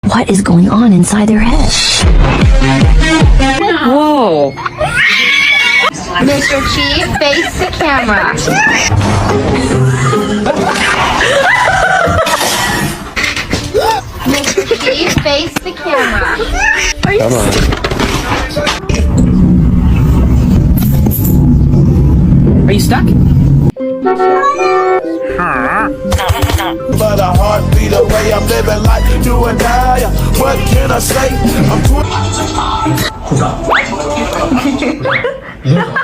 What is going on inside their head? Whoa. Mr. Chief, face the camera. Mr. Chief, face the camera. Come on. Are you stuck? But a heartbeat away, I'm living life, do or die. What can I say? I'm